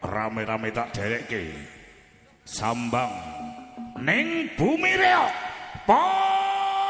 rame-rame tak derekke sambang ning bumi reok Ponorogo.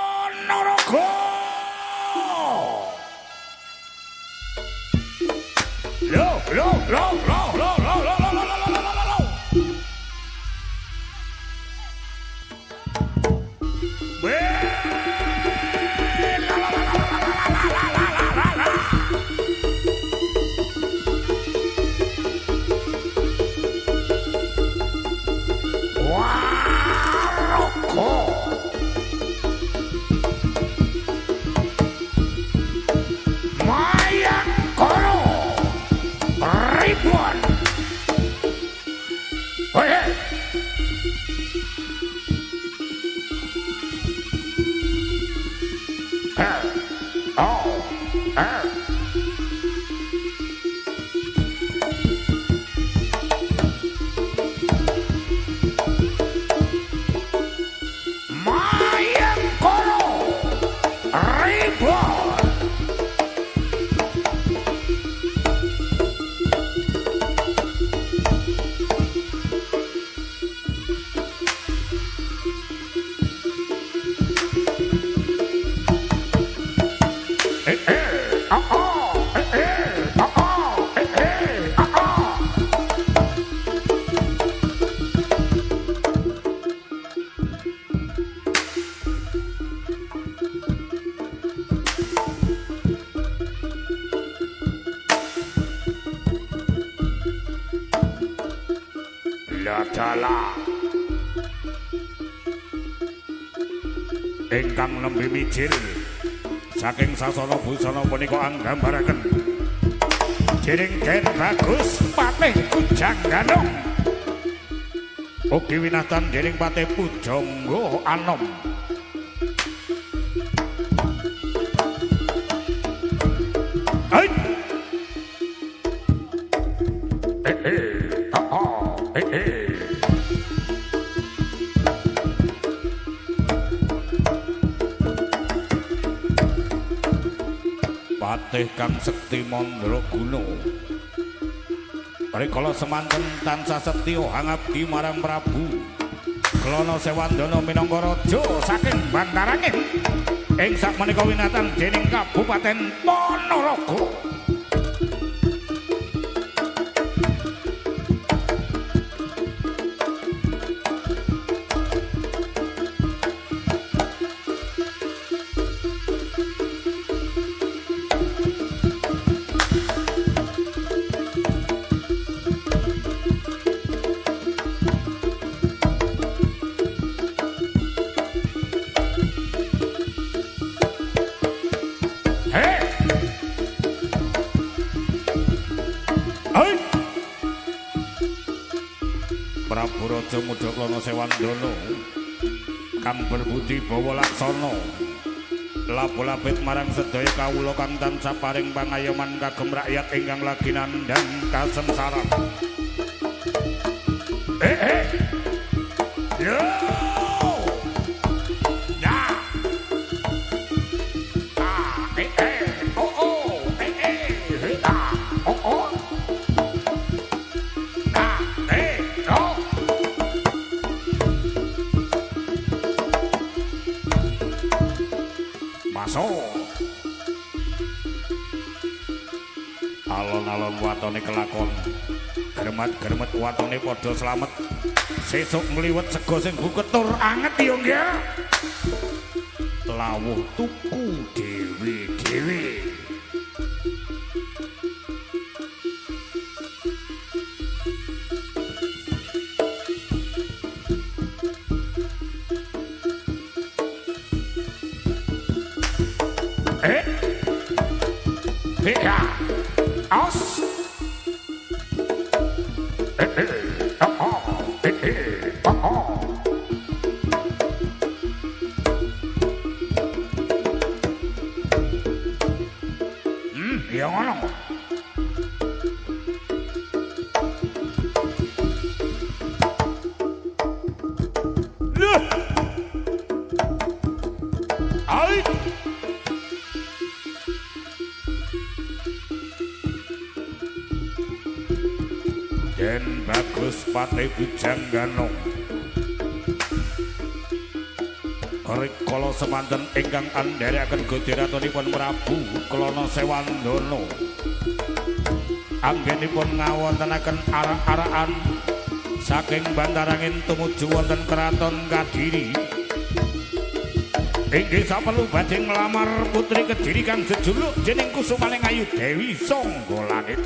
Adalah ingkang nembe mijil saking sasana busana punika anggambaraken dening Ken Bagus Patih Kujang Ganong ugi winastan dening Patih Pujangga Anom. Patih Kang Sekti Mandraguna rikala semanten tansah setya hangabdi marang Prabu Klana Sewandana minangka raja saking Bantarangin ing sakmenika winatan dening Kabupaten Ponorogo. Prabu Raja Muda Klana Sewandana kang berbudi bawa laksana labu-labit marang sedaya kawula kang tansah paring pangayoman kagem rakyat ingkang lagi nandhang kasengsaran. Yo! Alon-alon watone kelakon gremet-gremet watone padha slamet sesuk ngliwet sega sing buketur anget ya nggih lawuh tuku dhewe-dhewe. Aus. Ya ngono. Loh. Ai. Raden Bagus Pati Bujanggana rikala semanten ingkang andherekaken Gusti-ratunipun Prabu Klana Sewandana anggenipun ngawontenaken arak-arakan saking Bantarangin tumuju wonten Kraton Kadiri inggih saperlu badhe nglamar putri Kediri kang jejuluk jeneng Kusumaning Ayu Dewi Sangga Langit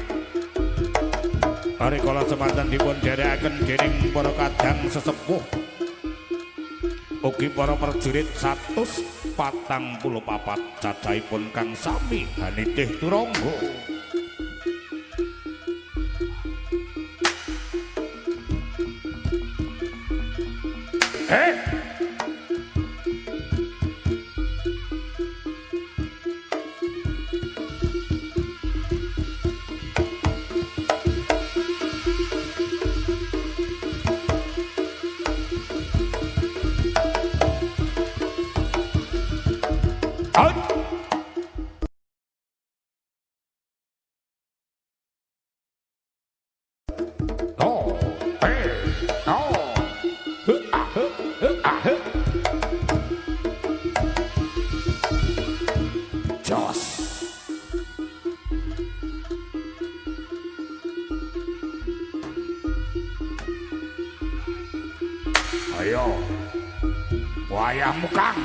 rikala semanten dipun dherekaken dening para kadang sesepuh ugi para prajurit 144 cacahipun kang sami hanitih turangga. Ayo, wayahmu Kang.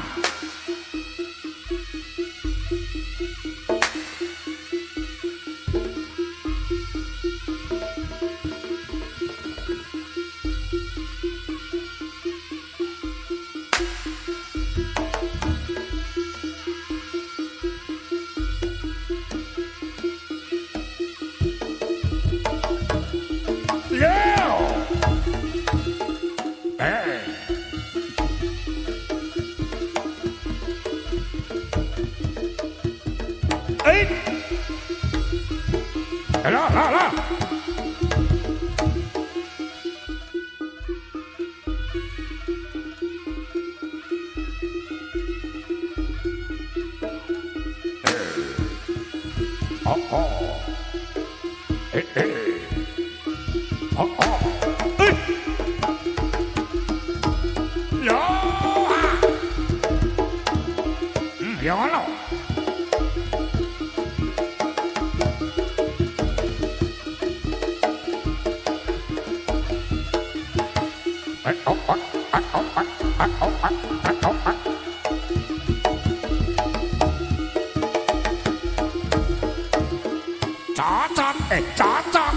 Cocok.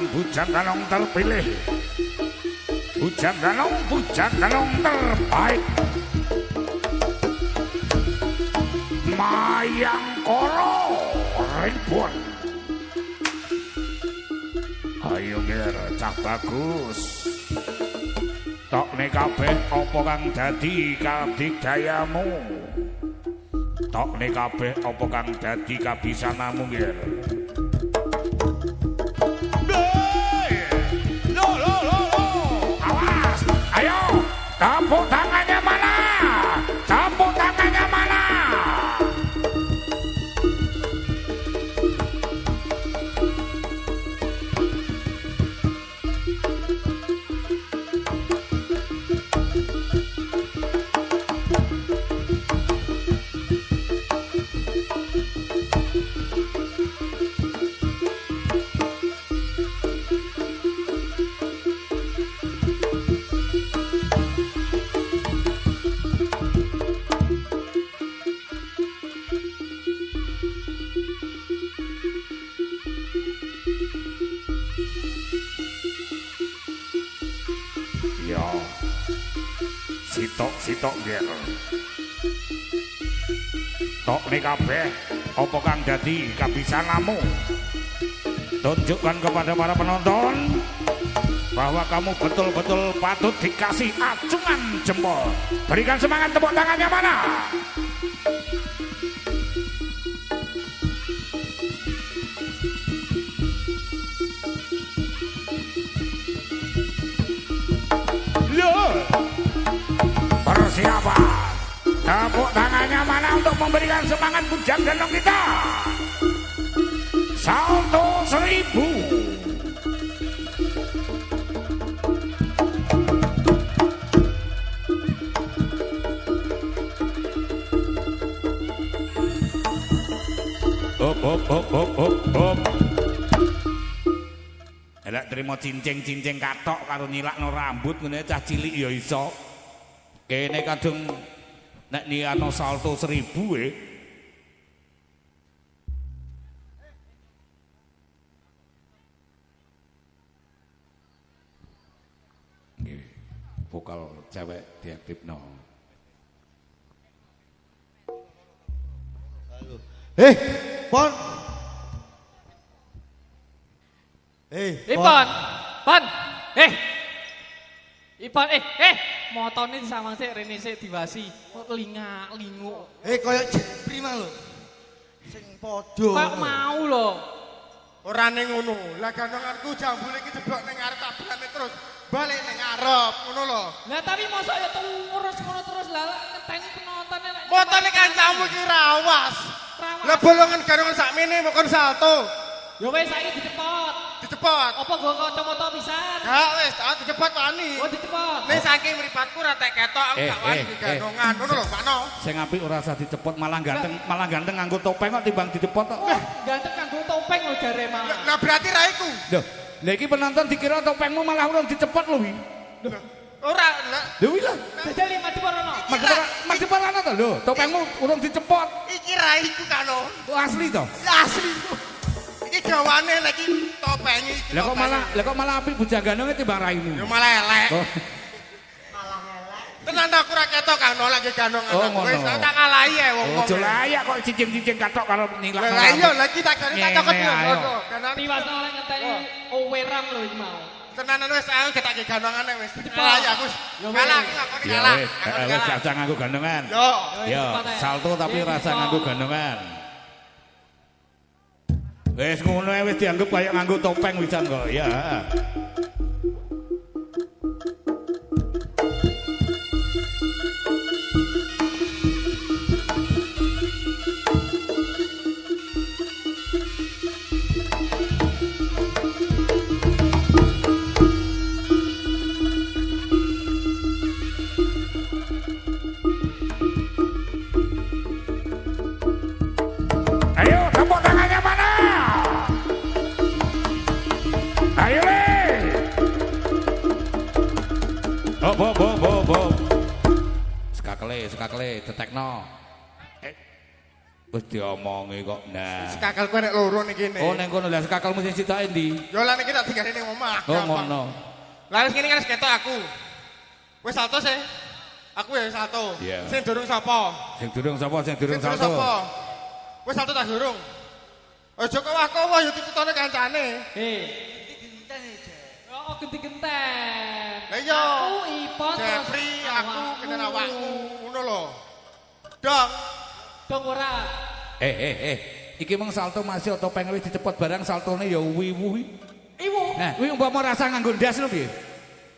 Bujang Ganong terpilih. Bujang Ganong terbaik. Mayangkara Ribun. Ayo ngir cah bagus. Tokne kabeh apa kang dadi kadigdayamu? Tokne kabeh apa kang dadi kabisanamu ngir? Awas, ayo, tepuk tangannya mana? Tepuk tangannya mana? Sitok nggih. Tokne kabeh apa kang dadi kabisanamu? Tunjukkan kepada para penonton bahwa kamu betul-betul patut dikasih acungan jempol. Berikan semangat, tepuk tangannya mana? persiapan. Tepuk tangannya mana untuk memberikan semangat bujang gendong kita. Salto 1000. Hop. Elek trimo cincing-cincing katok karo nyilakno rambut ngene cah cilik ya iso. Kene kadung nek niano salto 1000 Nggih, vokal cewek diaktifno. Pon. Ipon. Pon. Ipon motone disawang sik rene sik diwasi. Kok lingu. Koyo jepri mah lho. Sing padha. Kok mau lho. Ora ning ngono. Lah gandonganku jambul iki jeblok ning ngarep tabrane terus balik ning ngarep ngono lho. Lah tapi mosok ya terus ngono terus lah ngenteni penonton lek. Motone kancamu iki rawas. Lah bolongan gandongan sakmene mok kon salto. Ya wis saiki dicepot. Dicepot. Apa nggo kacamata pisan? Gak wis, dicepot wani. Oh dicepot. Ning saking mripatku ra tek ketok aku gak wani gandongan ngono lho, Pakno. Sing apik ora usah dicepot malah ganteng nganggo topeng kok timbang dicepot kok. Ganteng kanggo topeng lho jare malah. Lah berarti ra iku. Lha iki penonton dikira topengmu malah urung dicepot lho wi. Ora, lho wi lho. Jajal mati parono. Mati parono to lho, topengmu urung dicepot. Iki ra iku Kano. Asli to? Asli. Iki gawane lagi topengi iki. Lah kok malah apik bujang gandonge timbang raimu. Ya malah elek. Oh. Tenan aku ra ketok Kano lagi gandongan. Oh, wis tak ngalahi ae wong-wong. Ojo layak kok cincin-cincin katok karo nilak. Lah iya lagi tak gani tak cokot yo. Tiwas oleh ngenteni oweram lho iki mau. Tenanan wis aku ketake gandongane wis. Ngalahi aku. Kalah aku ngakoni kalah. Wis rasa nganggo gandongan. Yo, salto tapi rasa nganggo gandongan. Wis ngono ae wis dianggap kaya nganggo topeng wisan kok. Ya. Ayo, tepuk tangannya mana? Ayo le. Bo. Sekakle, detekno. Wis diomongi kok. Nah. Sekakalku nek loro ning kene. Oh, ning kono lah sekakalmu sing sitake ndi? Yo lah niki tak tinggali ning omah. Oh, ngono. Lah wis kene kan ketok aku. Wis salto sih. Aku ya salto. Sing durung sapa? Sing durung sapa? Sapa? Wis salto tak durung. Aja kowah-kowah yo ditutone kancane. Genti-genten aja. Oh, genti-genten. Lah iya. Aku Ipon Jepri, aku kenen awakmu ngono lho. Dong ora. Iki mung salto masih topeng wis dicepot barang saltone ya wiwu. Iwu. Nah, kuwi umpama rasa nganggo ndas lho piye?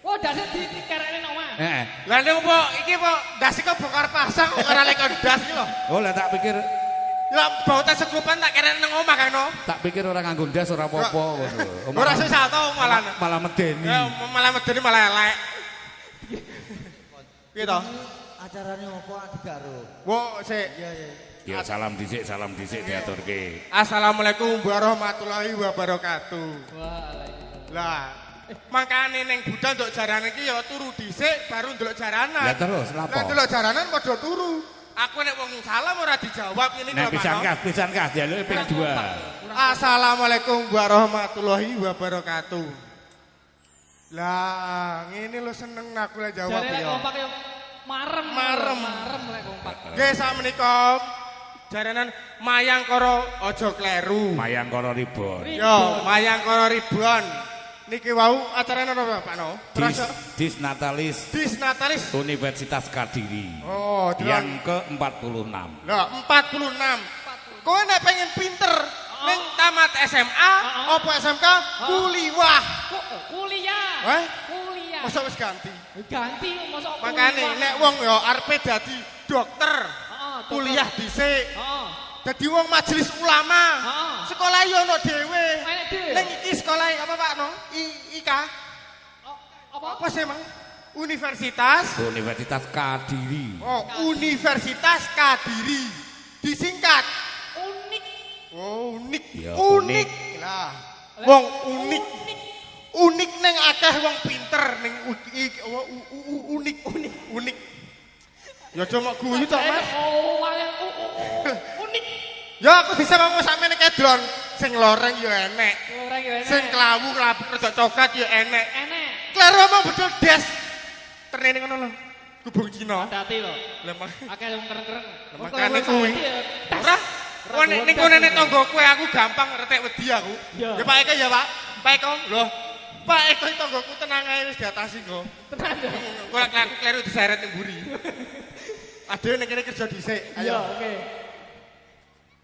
Oh, dase dikerekne nang omah. Heeh. Lah nek iki kok ndas kok bongkar pasang kok ora lek ndas iki lho. Oh, lah tak pikir Lah bautan segupan tak keren nang omah kan no. Tak pikir orang nganggo ndas ora apa-apa ngono. Ora sing salto malah medeni. Ya malah medeni malah elek. Piye to? Acarane opo digaro? Wo sik. Ya salam dhisik diaturke. Assalamualaikum warahmatullahi wabarakatuh. Waalaikumsalam. Lah makane ning budal nduk jaranan iki ya turu dhisik baru ndelok jaranan. Lah terus lapo? Lah ndelok jaranan padha turu. Aku nek wong salam ora dijawab ngene kok. Nah, pisan kas jaluke ping 2. Assalamualaikum warahmatullahi wabarakatuh. Lah, ngene lho seneng aku lek jawab ya. Jare kompak yo marem lek kompak. Nggih sakmenika jaranan mayang karo aja kleru. Mayang karo ribon. Yo, mayang karo ribon. Niki wau acarane apa Pak No? Disnatalis Universitas Kadiri. Oh, yang ke-46. Lah, 46. Kowe nek pengen pinter ning tamat SMA apa SMK kuliah. Kuliah. Hah? Kuliah. Masa wis ganti? Ganti mosok Makane nek wong ya arepe dadi dokter, kuliah dhisik. Heeh. Dadi wong majelis ulama. Heeh. Sekolah yo ono dhewe. Enek dhewe. Ning iki sekolah apa Pak No? Ika. Apa? Apa sih Mang? Universitas Kadiri. Oh, Universitas Kadiri. Disingkat Unik. Oh, unik. Ya, unik. Lah, wong unik. Unik ning akeh wong pinter ning unik. Ya cuma guyu tok, Mas. Oh, unik. Ya aku bisa ngomong sampeyan kedron. Sing loreng ya enek. Loreng ya enek. Sing klawu rada coklat ya enek. Enek. Klar ngomong betul des. Ternene ngono lho. Gubung Cina. Hati lho. Lemah. Akeh yang keren-keren. Makane kuwi. Ora. Wong ning konene tangga kowe aku gampang retek wedi aku. Ya. Ya Pak Eko ya, Pak. Pak Eko. Lho. Pak Eko tanggaku tenang ae wis diatasi kok. Tenan. Ora kleru diseret ning mburi. Ade ning kene kerja dhisik. Iya, Ayo. oke.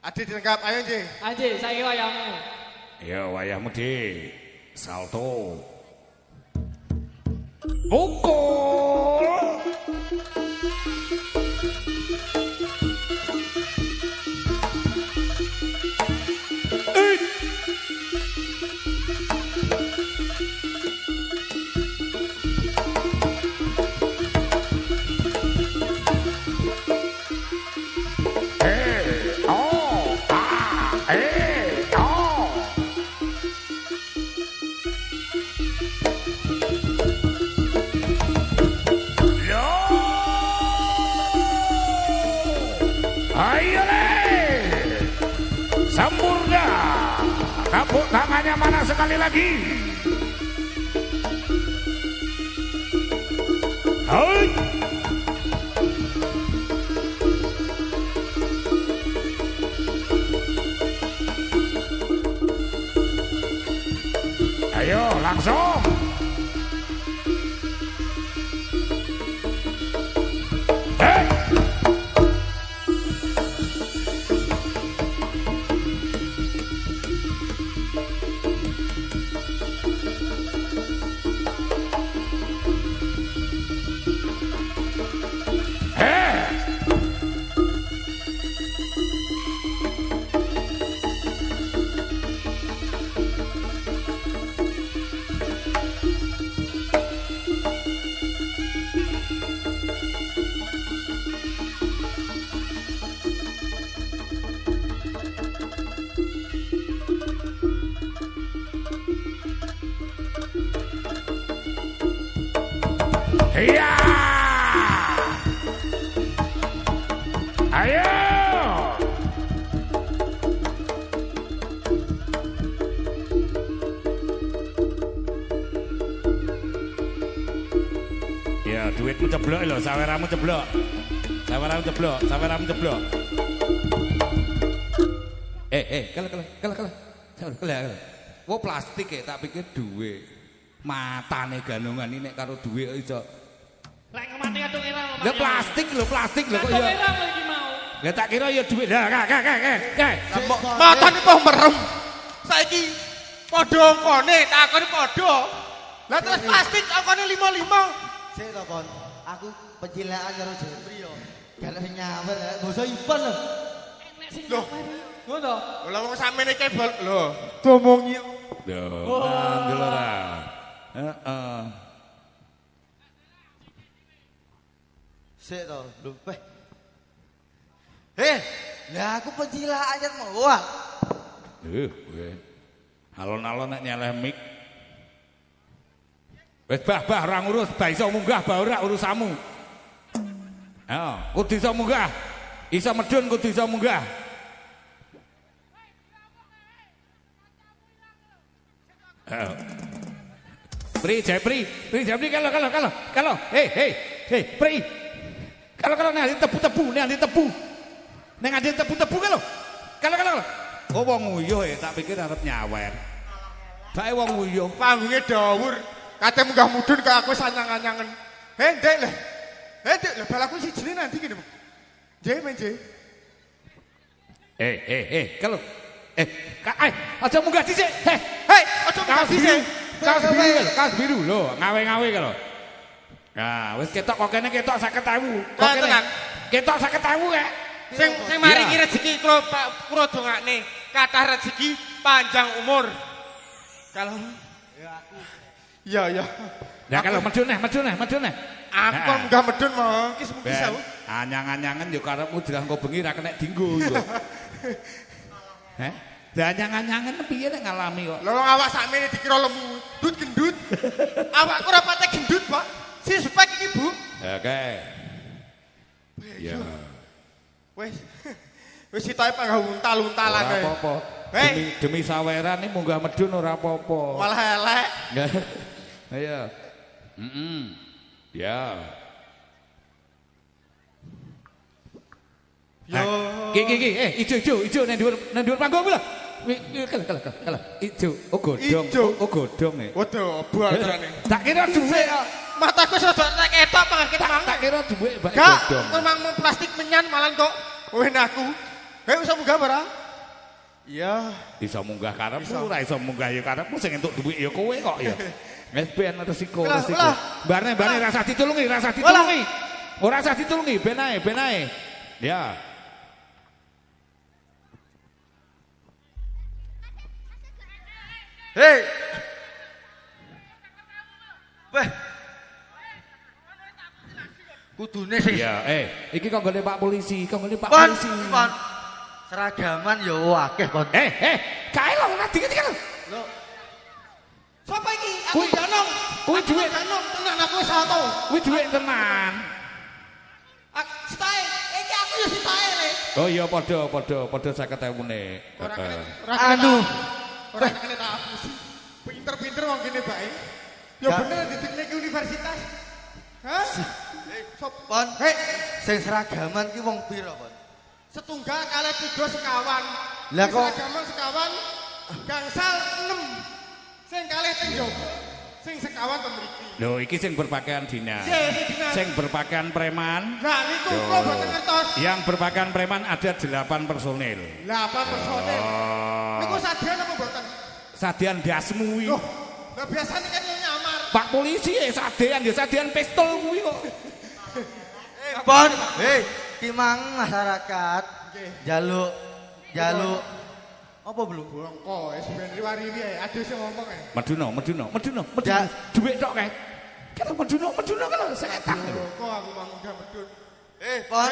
Ade dilengkap ayo, Nji. Anjir, saiki wayahmu. Ya wayahmu di salto. Pukul. Ayo le, sempurna. Tepuk tangannya mana sekali lagi. Hai. Ayo langsung. Hei. Iya. Ayo. Ya, duitmu ceblok lho, saweramu ceblok. Saweramu ceblok, saweramu ceblok. Kalau. Wo plastik ya, tak pikir duit. Matane ganungan ini karo duit iso. Lek ngemati kadung irang. Lah plastik lho kok ya. Irang iki mau. Lah tak kira ya duit. Lah Matane kok merem. Saiki padha angkane, takoni padha. Lah terus plastik angkane 55. Sik to, Kon. Aku pencilakan karo Jepri yo. Garek nyawer, basa Ipan lho. Enek sing Loh. ngono to. Lah wong samene kebal lho. Domongi. Loh, mandel ora. Heeh. Sik to, lho. Lah aku pencilakan mau. Wah. Kowe. Alon-alon nek nyeleh mik. Wis bah ora ngurus, bah iso munggah bah ora urusamu. Heeh, kudu iso munggah. Iso medun kudu iso munggah. Pri, kalau. Hei, Pri. Kalau nek tepu-tepu, Nek ada tepu-tepu kalau. Oh wong nguyuh tak pikir arep nyawer. Bae wong nguyuh. Panggunge dawur. Kate munggah mudhun kok aku sanyang-anyangen. Ndek lah. Ndek lah balaku sijine nanti kene. Nggih, menje. Kalau. Aja munggah dhisik. Hei, aja munggah dhisik. Kaos biru lho, ngawe-ngawe kalau. Nah, wis ketok kok kene ketok 50.000. Kok Nah, kene. tenan. Ketok 50.000 ya. Sing maringi rezeki kula dongakne kathah rezeki panjang umur. Kalau Iya. Ya kalau medun neh. Aku kok munggah medun mau iki semugi Ben, sawu. anyang-anyangan yo karepmu dilangko bengi ra kena dinggo yo. Heh? Anyang-anyangan piye nek ngalami kok? Lho awak sakmene dikira lemu, gendut. Awakku ora pate gendut, Pak. Si spek iki, Bu. Oke. Ya. Wis sitoke panggah untal-untalan Ora kae. apa-apa. Hei. Demi saweran iki munggah medun ora apa-apa. Malah elek. Ayo. Ya. Yo. Ijo nang dhuwur panggung lho. Kalah. Ijo, godhong e. Waduh, buah terane. Tak kira dhuwit kok. Mataku sedot nek ketok pangket mang. Tak kira dhuwit bae Gak, godhong. memang plastik menyan malan kok. Weh aku. Hei bisa munggah ora? Iya. Iso munggah karepmu, ora iso munggah ya karepmu sing entuk dhuwit ya kowe kok ya. Wis ben resiko. Barne rasa ditulungi. Ora usah ditulungi, ben ae. Ya. Hei. Weh. Kudune sing Ya, iki kok nggone Pak Polisi, Pon. Seragaman yo akeh, Pon. Kae lho ora dikit lho. Lho, Sopo iki? Aku Kuwi- danong. kuwi dhuwit. Danong tenan aku wis auto. Kuwi dhuwit tenan. Sitae, iki aku yo sitae le. Oh iya padha 50.000-ne. Ora kene. Aduh. Ora kene tak apusi. Pinter-pinter wong kene bae. Ya Gak. bener didikne ki universitas. Hah? Sop. Pon. Hei, Sing seragaman ki wong pira, Pon? setunggal kali 3 sekawan. Lah kok- Seragaman sekawan gangsal 6. Sing kalih teng njaba. Sing sekawan teng mriki. Lho iki sing berpakaian dinas. Sing dinas. Sing berpakaian preman. Nah niku kula boten ngertos. Yang berpakaian preman ada 8 personil. 8 personil. Niku sadyan apa mboten? Sadian dasmu iki. Loh, lah biasane kan nyamar. Pak Polisi sadian pistol kuwi kok. Pon. Hei, ki mang masyarakat jaluk apa belum? Bongko, wis ben riwari-riwi ae. Ade sing ngomong ae. Meduna. Ya. Duit tok kae. Kalau meduna kan setan. Bongko aku mau munggah medun. Pon,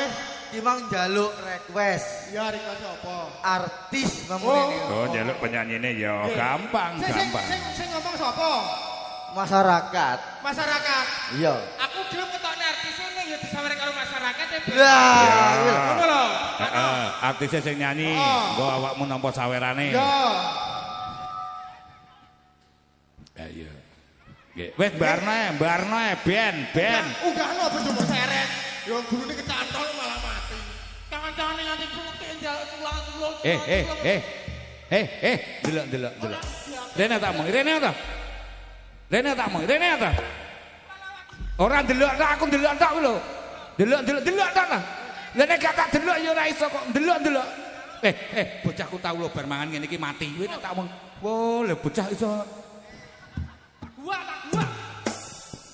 ki mang jaluk request Ya request apa? artis memune niku. Oh, njaluk penyanyine ya gampang. Sing ngomong sapa? Masyarakat. Masyarakat. Iya. Aku gelem ketokne artis ini ya disamare karo masyarakat ya. Lah, Ngono lho. Heeh, artisnya sing nyanyi, Oh. nggo awakmu nampa sawerane. Ya. Ayo. Nggih, wis barno ae, ben. Unggahno apa coba seret. Ya gurune kecantol malah mati. Kancan-kancane nganti putih njal tulang-tulang. Delok. Rene tak mong. Ora delok tok, aku delok tok lho. Delok tok lah. Lah nek gak tak delok ya ora iso kok delok. Bocahku tau lho bar mangan ngene iki mati. Kuwi nek tak mong. Oh, lho bocah iso. Gua.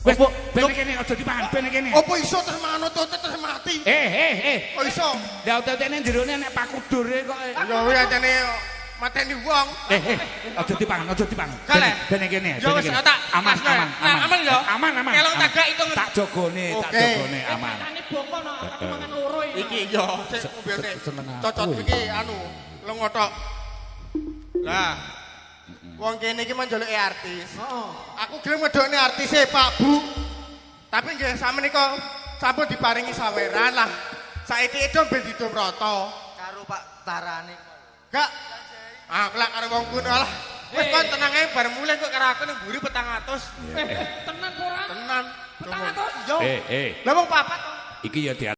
Wis, ben kene aja dipangan, ben kene. Apa iso terus manut terus mati? Kok iso? Lah otot-otene jerone nek pakudure kok. Ya wis ajane mateni wong. Aja dipangan. Kaleh. Ben kene. Ya wis tak aman. aman ya. Aman. Kelok tagak itu Tak jogone aman. Ini bongko no, aku mangan loro iki. Iki yo sik mobilne. Seneng aku. Cocot iki anu lengo tok. Lah. Wong kene iki manjaluke artis. Heeh. Aku gelem ngedokne artise Pak Bu. Tapi nggih samenika sampun diparingi saweran lah. Saiki edo ben didomroto. Karo Pak Tarani. Gak. Aku lak karo wong kuno lah. Wis kon tenang ae bar mulih kok karo aku ning mburi 400. Tenan ora? Tenan. 400? Yo. Lah Lah wong papat. iki ya di